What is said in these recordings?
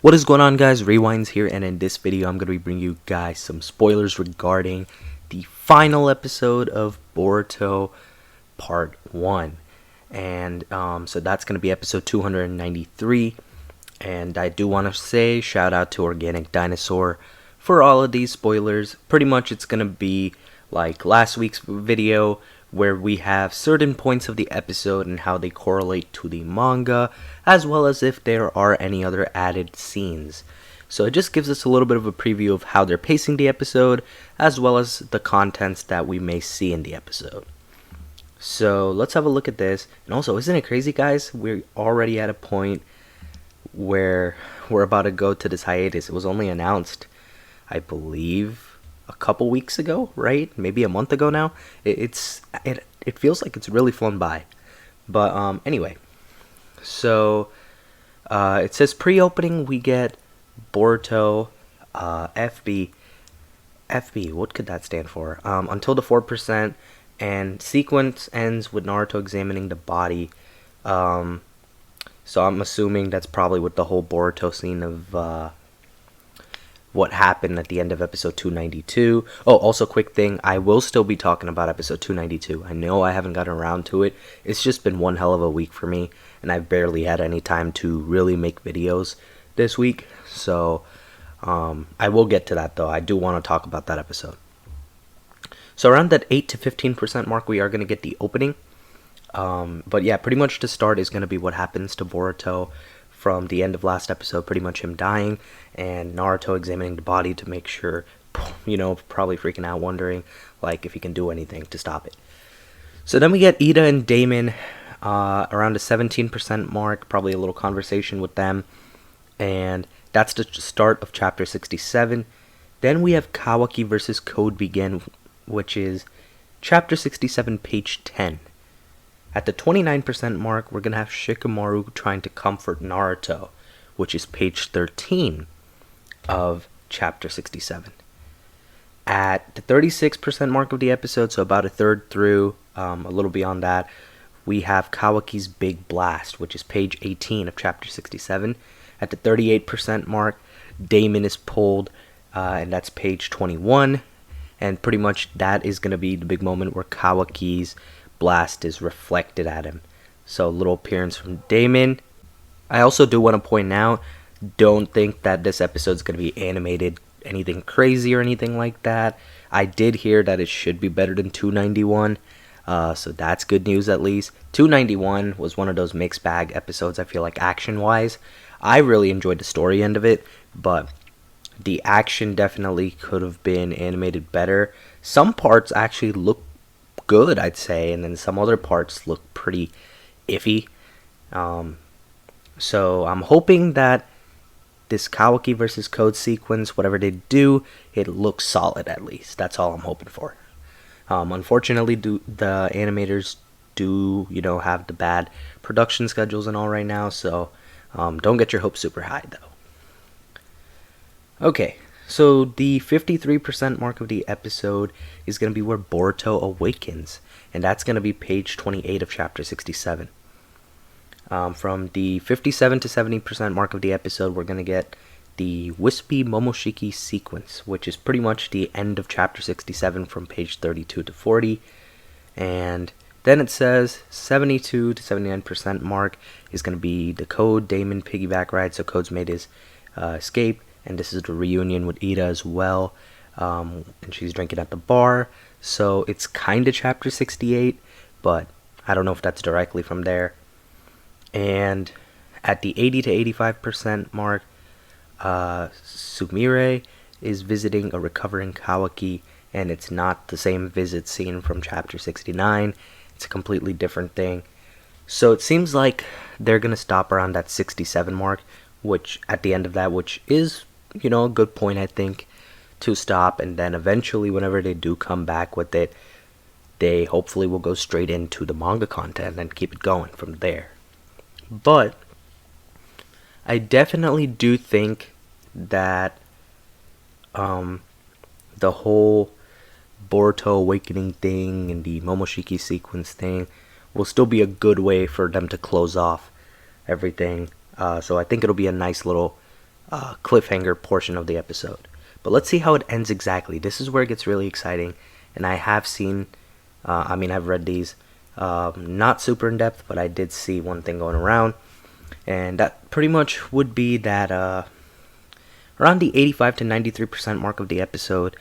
What is going on, guys? Rewinds here, and in this video I'm going to be bringing you guys some spoilers regarding the final episode of Boruto Part 1. And so that's going to be episode 293. And I do want to say shout out to Organic Dinosaur for all of these spoilers. Pretty much it's going to be like last week's video, where we have certain points of the episode and how they correlate to the manga, as well as if there are any other added scenes. So it just gives us a little bit of a preview of how they're pacing the episode, as well as the contents that we may see in the episode. So let's have a look at this. And also, isn't it crazy, guys? We're already at a point where we're about to go to this hiatus. It was only announced, I believe, a couple weeks ago, right? Maybe a month ago now. It feels like it's really flown by. But anyway, so it says pre-opening we get Boruto FB. What could that stand for? Until the 4%, and sequence ends with Naruto examining the body. So I'm assuming that's probably with the whole Boruto scene of what happened at the end of episode 292. Oh, also quick thing, I will still be talking about episode 292. I know I haven't gotten around to it. It's just been one hell of a week for me, and I've barely had any time to really make videos this week. So I will get to that, though. I do want to talk about that episode. So around that 8 to 15% mark, we are going to get the opening. But yeah, pretty much to start is going to be what happens to Boruto from the end of last episode, pretty much him dying, and Naruto examining the body to make sure, probably freaking out, wondering like if he can do anything to stop it. So then we get Ida and Damon around the 17% mark, probably a little conversation with them, and that's the start of chapter 67. Then we have Kawaki versus Code begin, which is chapter 67, page 10. At the 29% mark, we're going to have Shikamaru trying to comfort Naruto, which is page 13 of chapter 67. At the 36% mark of the episode, so about a third through, a little beyond that, we have Kawaki's Big Blast, which is page 18 of chapter 67. At the 38% mark, Damon is pulled, and that's page 21. And pretty much that is going to be the big moment where Kawaki's blast is reflected at him. So a little appearance from Damon. I also do want to point out, don't think that this episode is going to be animated anything crazy or anything like that. I did hear that it should be better than 291, so that's good news at least. 291 was one of those mixed bag episodes, I feel like, action wise. I really enjoyed the story end of it, but the action definitely could have been animated better. Some parts actually look good, I'd say, and then some other parts look pretty iffy. So I'm hoping that this Kawaki versus Code sequence, whatever they do, it looks solid at least. That's all I'm hoping for. Unfortunately, the animators do, have the bad production schedules and all right now, so don't get your hopes super high, though. Okay, so the 53% mark of the episode is going to be where Boruto awakens, and that's going to be page 28 of chapter 67. From the 57 to 70% mark of the episode, we're going to get the Wispy Momoshiki sequence, which is pretty much the end of chapter 67 from page 32 to 40. And then it says 72 to 79% mark is going to be the Code Damon piggyback ride, so Code's made his escape. And this is the reunion with Ida as well, and she's drinking at the bar. So it's kind of chapter 68, but I don't know if that's directly from there. And at the 80 to 85% mark, Sumire is visiting a recovering Kawaki, and it's not the same visit scene from chapter 69. It's a completely different thing. So it seems like they're going to stop around that 67 mark, which at the end of that, which is a good point, I think, to stop. And then eventually, whenever they do come back with it, they hopefully will go straight into the manga content and keep it going from there. But I definitely do think that the whole Boruto awakening thing and the Momoshiki sequence thing will still be a good way for them to close off everything. So I think it'll be a nice little cliffhanger portion of the episode. But let's see how it ends exactly. This is where it gets really exciting, and I have seen, I've read these, not super in depth, but I did see one thing going around, and that pretty much would be that around the 85 to 93% mark of the episode,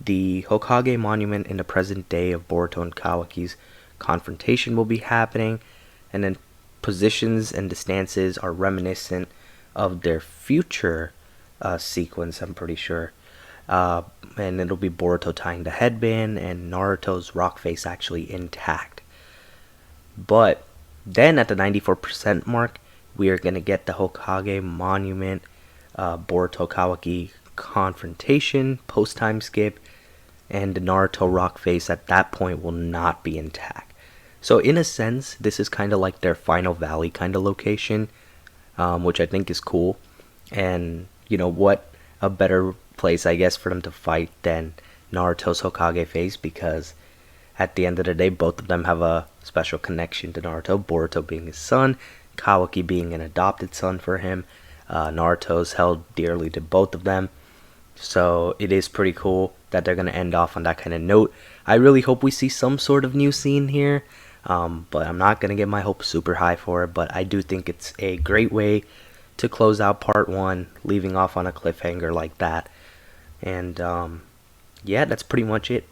the Hokage monument in the present day of Boruto and Kawaki's confrontation will be happening, and then positions and the stances are reminiscent of their future sequence, I'm pretty sure. And it'll be Boruto tying the headband and Naruto's rock face actually intact. But then at the 94% mark, we are going to get the Hokage monument, Boruto Kawaki confrontation, post time skip, and the Naruto rock face at that point will not be intact. So in a sense, this is kind of like their final valley kind of location, which I think is cool. And you know what, a better place I guess for them to fight than Naruto's Hokage face, because at the end of the day both of them have a special connection to Naruto, Boruto being his son, Kawaki being an adopted son for him. Naruto's held dearly to both of them. So it is pretty cool that they're going to end off on that kind of note. I really hope we see some sort of new scene here, but I'm not going to get my hopes super high for it. But I do think it's a great way to close out part 1, leaving off on a cliffhanger like that. And yeah, that's pretty much it.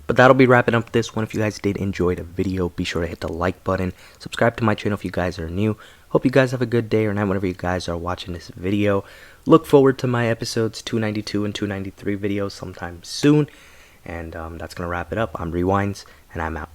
But that'll be wrapping up this one. If you guys did enjoy the video, be sure to hit the like button. Subscribe to my channel if you guys are new. Hope you guys have a good day or night whenever you guys are watching this video. Look forward to my episodes 292 and 293 videos sometime soon. And that's going to wrap it up. I'm Rewinds, and I'm out.